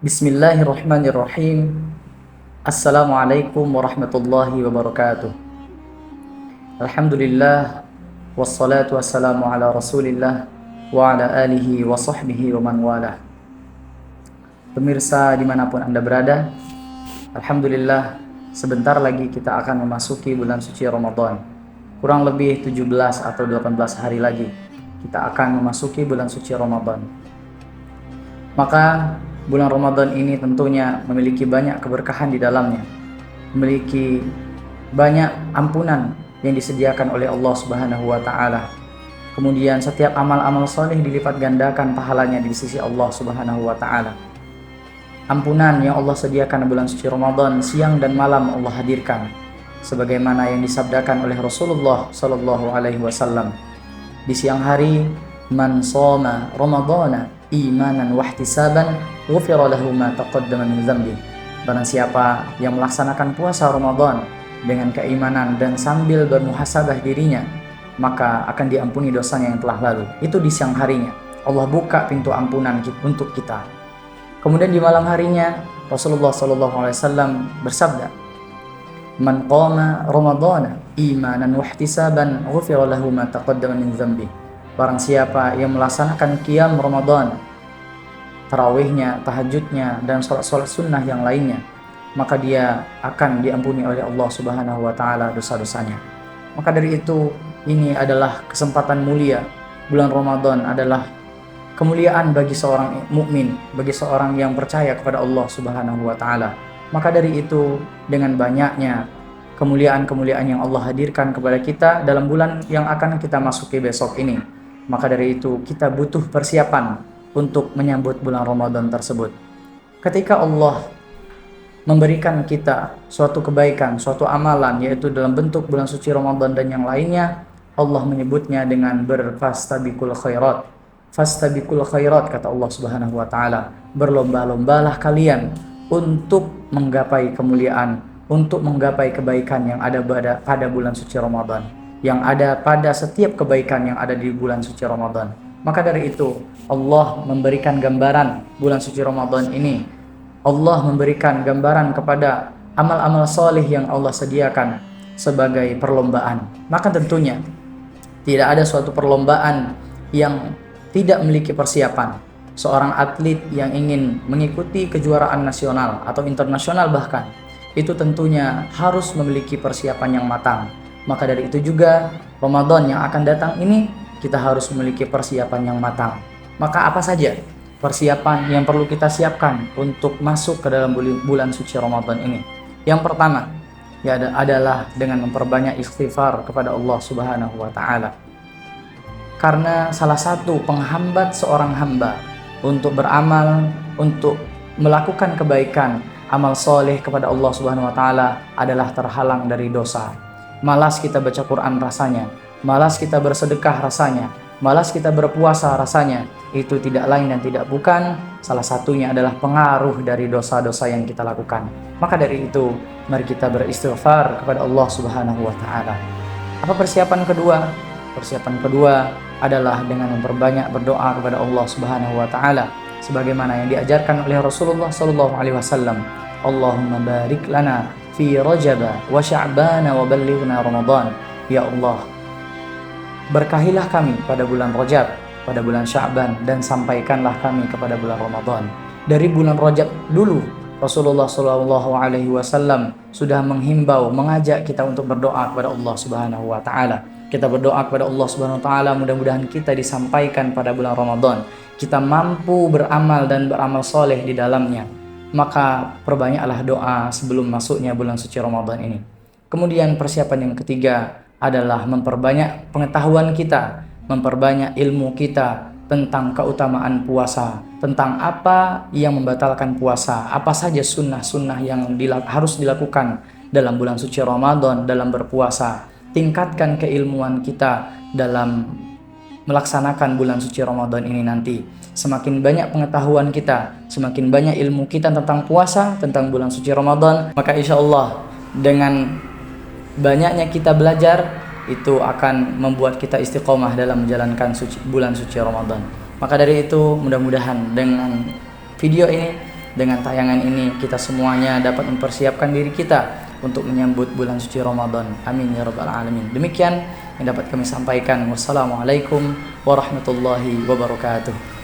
Bismillahirrahmanirrahim. Assalamualaikum warahmatullahi wabarakatuh. Alhamdulillah, wassalatu wassalamu ala rasulillah wa ala alihi wa sahbihi wa man walah. Pemirsa dimanapun Anda berada, Alhamdulillah, sebentar lagi kita akan memasuki bulan suci Ramadan. Kurang lebih 17 atau 18 hari lagi kita akan memasuki bulan suci Ramadan. Maka bulan Ramadan ini tentunya memiliki banyak keberkahan di dalamnya, memiliki banyak ampunan yang disediakan oleh Allah Subhanahu wa taala. Kemudian setiap amal-amal soleh dilipat gandakan pahalanya di sisi Allah Subhanahu wa taala. Ampunan yang Allah sediakan di bulan suci Ramadan siang dan malam Allah hadirkan, sebagaimana yang disabdakan oleh Rasulullah sallallahu alaihi wasallam. Di siang hari, man shoma ramadhana imanan wahtisaban ghufira lahu ma taqaddama min dzambi. Barang siapa yang melaksanakan puasa Ramadan dengan keimanan dan sambil bermuhasabah dirinya, maka akan diampuni dosanya yang telah lalu. Itu di siang harinya. Allah buka pintu ampunan untuk kita. Kemudian di malam harinya Rasulullah sallallahu alaihi wasallam bersabda, "Man qama ramadhana imanan wahtisaban ghufira lahu ma taqaddama min dzambi." Barang siapa yang melaksanakan qiyam Ramadan, tarawihnya, tahajudnya, dan sholat-sholat sunnah yang lainnya, maka dia akan diampuni oleh Allah Subhanahu wa taala dosa-dosanya. Maka dari itu, ini adalah kesempatan mulia. Bulan Ramadan adalah kemuliaan bagi seorang mukmin, bagi seorang yang percaya kepada Allah Subhanahu wa taala. Maka dari itu, dengan banyaknya kemuliaan-kemuliaan yang Allah hadirkan kepada kita dalam bulan yang akan kita masuki besok ini, maka dari itu kita butuh persiapan untuk menyambut bulan Ramadan tersebut. Ketika Allah memberikan kita suatu kebaikan, suatu amalan, yaitu dalam bentuk bulan suci Ramadan dan yang lainnya, Allah menyebutnya dengan berfastabiqul khairat. Fastabiqul khairat, kata Allah Subhanahu wa taala, berlomba-lombalah kalian untuk menggapai kemuliaan, untuk menggapai kebaikan yang ada pada bulan suci Ramadan, yang ada pada setiap kebaikan yang ada di bulan suci Ramadan. Maka dari itu Allah memberikan gambaran bulan suci Ramadan ini. Allah memberikan gambaran kepada amal-amal soleh yang Allah sediakan sebagai perlombaan. Maka tentunya tidak ada suatu perlombaan yang tidak memiliki persiapan. Seorang atlet yang ingin mengikuti kejuaraan nasional atau internasional bahkan, itu tentunya harus memiliki persiapan yang matang. Maka dari itu juga Ramadan yang akan datang ini kita harus memiliki persiapan yang matang. Maka apa saja persiapan yang perlu kita siapkan untuk masuk ke dalam bulan suci Ramadan ini? Yang pertama adalah dengan memperbanyak istighfar kepada Allah Subhanahu wa taala. Karena salah satu penghambat seorang hamba untuk beramal, untuk melakukan kebaikan, amal soleh kepada Allah Subhanahu wa taala adalah terhalang dari dosa. Malas kita baca Quran rasanya, malas kita bersedekah rasanya, malas kita berpuasa rasanya, itu tidak lain dan tidak bukan, salah satunya adalah pengaruh dari dosa-dosa yang kita lakukan. Maka dari itu, mari kita beristighfar kepada Allah Subhanahu wa taala. Apa persiapan kedua? Persiapan kedua adalah dengan memperbanyak berdoa kepada Allah Subhanahu wa taala sebagaimana yang diajarkan oleh Rasulullah sallallahu alaihi wasallam. Allahumma barik lana fi Rajab wa Sya'ban wa ballighna Ramadan. Ya Allah, berkahilah kami pada bulan Rajab, pada bulan Sya'ban, dan sampaikanlah kami kepada bulan Ramadan. Dari bulan Rajab dulu Rasulullah sallallahu alaihi wasallam sudah menghimbau, mengajak kita untuk berdoa kepada Allah Subhanahu wa taala. Kita berdoa kepada Allah Subhanahu wa taala, mudah-mudahan kita disampaikan pada bulan Ramadan. Kita mampu beramal dan beramal soleh di dalamnya. Maka perbanyaklah doa sebelum masuknya bulan suci Ramadan ini. Kemudian persiapan yang ketiga adalah memperbanyak pengetahuan kita, memperbanyak ilmu kita tentang keutamaan puasa, tentang apa yang membatalkan puasa, apa saja sunnah-sunnah yang harus dilakukan dalam bulan suci Ramadan dalam berpuasa. Tingkatkan keilmuan kita dalam melaksanakan bulan suci Ramadan ini nanti. Semakin banyak pengetahuan kita, semakin banyak ilmu kita tentang puasa, tentang bulan suci Ramadan, maka insya Allah dengan banyaknya kita belajar, itu akan membuat kita istiqomah dalam menjalankan bulan suci Ramadan. Maka dari itu mudah-mudahan dengan video ini dengan tayangan ini kita semuanya dapat mempersiapkan diri kita untuk menyambut bulan suci Ramadan. Amin ya rabbal alamin. Demikian yang dapat kami sampaikan. Wassalamualaikum warahmatullahi wabarakatuh.